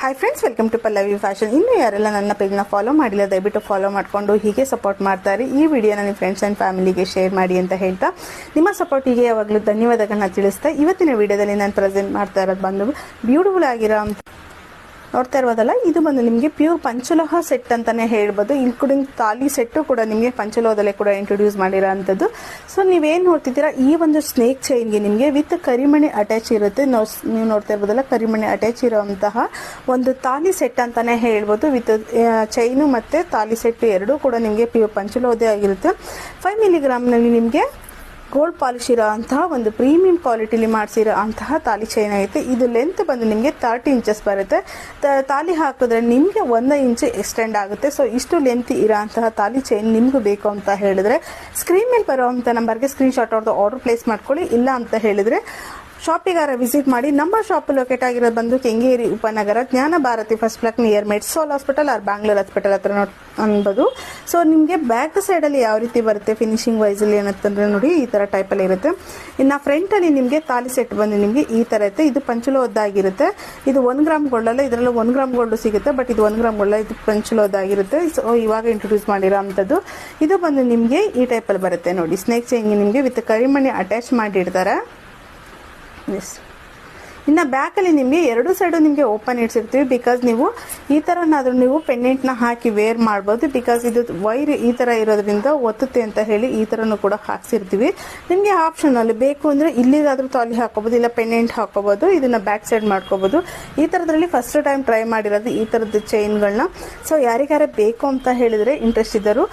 Hi friends, welcome to Pallavi fashion. ಇನ್ನೂ ಯಾರೆಲ್ಲ ನನ್ನ ಪೇಜ್ನ ಫಾಲೋ ಮಾಡಿಲ್ಲ ದಯವಿಟ್ಟು ಫಾಲೋ ಮಾಡಿಕೊಂಡು ಹೀಗೆ ಸಪೋರ್ಟ್ ಮಾಡ್ತಾರೆ. ಈ ವಿಡಿಯೋನ ನಿಮ್ಮ ಫ್ರೆಂಡ್ಸ್ ಆ್ಯಂಡ್ ಫ್ಯಾಮಿಲಿಗೆ ಶೇರ್ ಮಾಡಿ ಅಂತ ಹೇಳ್ತಾ ನಿಮ್ಮ ಸಪೋರ್ಟಿಗೆ ಯಾವಾಗಲೂ ಧನ್ಯವಾದಗಳನ್ನ ತಿಳಿಸ್ತಾ ಇವತ್ತಿನ ವಿಡಿಯೋದಲ್ಲಿ ನಾನು ಪ್ರೆಸೆಂಟ್ ಮಾಡ್ತಾ ಇರೋದು ಬಂದು ಬ್ಯೂಟಿಫುಲ್ ಆಗಿರೋ ನೋಡ್ತಾ ಇರ್ಬೋದಲ್ಲ, ಇದು ಬಂದು ನಿಮಗೆ ಪ್ಯೂರ್ ಪಂಚಲೋಹ ಸೆಟ್ ಅಂತಾನೆ ಹೇಳ್ಬೋದು. ಇನ್ಕ್ಲೂಡಿಂಗ್ ತಾಲಿ ಸೆಟ್ಟು ಕೂಡ ನಿಮಗೆ ಪಂಚಲೋಹದಲ್ಲೇ ಕೂಡ ಇಂಟ್ರೊಡ್ಯೂಸ್ ಮಾಡಿರೋ ಅಂಥದ್ದು. ಸೊ ನೀವೇನು ನೋಡ್ತಿದ್ದೀರಾ, ಈ ಒಂದು ಸ್ನೇಕ್ ಚೈನ್ಗೆ ನಿಮಗೆ ವಿತ್ ಕರಿಮಣಿ ಅಟ್ಯಾಚ್ ಇರುತ್ತೆ. ನೀವು ನೋಡ್ತಾ ಇರ್ಬೋದಲ್ಲ, ಕರಿಮಣಿ ಅಟ್ಯಾಚ್ ಇರೋಂತಹ ಒಂದು ತಾಲಿ ಸೆಟ್ ಅಂತಾನೆ ಹೇಳ್ಬೋದು. ವಿತ್ ಚೈನು ಮತ್ತು ತಾಲಿ ಸೆಟ್ ಎರಡೂ ಕೂಡ ನಿಮಗೆ ಪ್ಯೂರ್ ಪಂಚಲೋಹದೇ ಆಗಿರುತ್ತೆ. 5 ಮಿಲಿಗ್ರಾಮ್ನಲ್ಲಿ ನಿಮಗೆ ಗೋಲ್ಡ್ ಪಾಲಿಶ್ ಇರೋ ಅಂತಹ ಒಂದು ಪ್ರೀಮಿಯಂ ಕ್ವಾಲಿಟಿಲಿ ಮಾಡಿಸಿರೋ ಅಂತಹ ತಾಲಿ ಚೈನ್ ಆಗುತ್ತೆ. ಇದು ಲೆಂತ್ ಬಂದು ನಿಮಗೆ 30 ಇಂಚಸ್ ಬರುತ್ತೆ. ತಾಲಿ ಹಾಕಿದ್ರೆ ನಿಮಗೆ 1 ಇಂಚ್ ಎಕ್ಸ್ಟೆಂಡ್ ಆಗುತ್ತೆ. ಸೊ ಇಷ್ಟು ಲೆಂತ್ ಇರೋ ಅಂತಹ ತಾಲಿ ಚೈನ್ ನಿಮ್ಗೆ ಬೇಕು ಅಂತ ಹೇಳಿದ್ರೆ ಸ್ಕ್ರೀನ್ ಮೇಲೆ ಬರುವಂಥ ನಂಬರ್ಗೆ ಸ್ಕ್ರೀನ್ಶಾಟ್ ಅವ್ರದ್ದು ಆರ್ಡರ್ ಪ್ಲೇಸ್ ಮಾಡ್ಕೊಳ್ಳಿ. ಇಲ್ಲ ಅಂತ ಹೇಳಿದ್ರೆ ಶಾಪಿಗಾರ ವಿಸಿಟ್ ಮಾಡಿ. ನಮ್ಮ ಶಾಪ್ ಲೊಕೇಟ್ ಆಗಿರೋದು ಬಂದು ಕೆಂಗೇರಿ ಉಪನಗರ, Jnana Bharathi first block near Medsol hospital or Bangalore hospital ಹತ್ರ ಅನ್ಬೋದು. ಸೊ ನಿಮಗೆ ಬ್ಯಾಕ್ ಸೈಡಲ್ಲಿ ಯಾವ ರೀತಿ ಬರುತ್ತೆ ಫಿನಿಶಿಂಗ್ ವೈಸಲ್ಲಿ ಏನಂತಂದ್ರೆ ನೋಡಿ ಈ ಥರ ಟೈಪಲ್ಲಿ ಇರುತ್ತೆ. ಇನ್ನು ಫ್ರಂಟಲ್ಲಿ ನಿಮಗೆ ತಾಲಿ ಸೆಟ್ ಬಂದು ನಿಮಗೆ ಈ ಥರ ಇರುತ್ತೆ. ಇದು ಪಂಚಲೋಹದ್ದಾಗಿರುತ್ತೆ. ಇದು 1 ಗ್ರಾಮ್ ಗೋಲ್ಡ್ ಅಲ್ಲ, ಇದರಲ್ಲಿ 1 ಗ್ರಾಮ್ ಗೋಲ್ಡ್ ಸಿಗುತ್ತೆ. ಬಟ್ ಇದು 1 ಗ್ರಾಮ್ ಗೋಲ್ಡ್, ಇದು ಪಂಚಲೋಹದ್ದಾಗಿರುತ್ತೆ. ಸೊ ಇವಾಗ ಇಂಟ್ರೊಡ್ಯೂಸ್ ಮಾಡಿರೋ ಅಂಥದ್ದು. ಇದು ಬಂದು ನಿಮಗೆ ಈ ಟೈಪಲ್ಲಿ ಬರುತ್ತೆ ನೋಡಿ. ಸ್ನೇಕ್ ಚೈನ್ಗೆ ನಿಮಗೆ ವಿತ್ ಕರಿಮಣಿ ಅಟ್ಯಾಚ್ ಮಾಡಿರ್ತಾರೆ. ಇನ್ನು ಬ್ಯಾಕಲ್ಲಿ ನಿಮಗೆ 2 ಸೈಡು ನಿಮಗೆ ಓಪನ್ ಇಡ್ಸಿರ್ತೀವಿ. ಬಿಕಾಸ್ ನೀವು ಈ ಥರನಾದರೂ ನೀವು ಪೆಂಡೆಂಟ್ನ ಹಾಕಿ ವೇರ್ ಮಾಡ್ಬೋದು. ಬಿಕಾಸ್ ಇದು ವೈರ್ ಈ ಥರ ಇರೋದ್ರಿಂದ ಒತ್ತುತ್ತೆ ಅಂತ ಹೇಳಿ ಈ ಥರನೂ ಕೂಡ ಹಾಕ್ಸಿರ್ತೀವಿ. ನಿಮಗೆ ಆಪ್ಷನಲ್ಲಿ ಬೇಕು ಅಂದರೆ ಇಲ್ಲಿಗಾದರೂ ತಾಲಿ ಹಾಕೋಬೋದು, ಇಲ್ಲ ಪೆಂಡೆಂಟ್ ಹಾಕೋಬೋದು. ಇದನ್ನು ಬ್ಯಾಕ್ ಸೈಡ್ ಮಾಡ್ಕೋಬೋದು. ಈ ಥರದ್ರಲ್ಲಿ ಫಸ್ಟ್ ಟೈಮ್ ಟ್ರೈ ಮಾಡಿರೋದು ಈ ಥರದ್ದು ಚೈನ್ಗಳನ್ನ. ಸೊ ಯಾರಿಗಾರ ಬೇಕು ಅಂತ ಹೇಳಿದರೆ ಇಂಟ್ರೆಸ್ಟ್ ಇದ್ದರು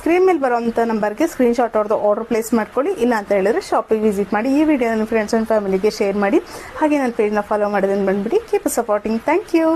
ಸ್ಕ್ರೀನ್ ಮೇಲೆ ಬರೋವಂಥ ನಂಬರ್ಗೆ ಸ್ಕ್ರೀನ್ಶಾಟ್ ಅವ್ರದ್ದು ಆರ್ಡರ್ ಪ್ಲೇಸ್ ಮಾಡ್ಕೊಳ್ಳಿ. ಇಲ್ಲ ಅಂತ ಹೇಳಿದ್ರೆ ಶಾಪಿಗೆ ವಿಸಿಟ್ ಮಾಡಿ. ಈ ವಿಡಿಯೋ ನನ್ನ ಫ್ರೆಂಡ್ಸ್ ಆ್ಯಂಡ್ ಫ್ಯಾಮಿಲಿಗೆ ಶೇರ್ ಮಾಡಿ. ಹಾಗೆ ನನ್ನ ಪೇಜ್ನ ಫಾಲೋ ಮಾಡೋದನ್ನು ಬಂದ್ಬಿಡಿ. Keep supporting. Thank you.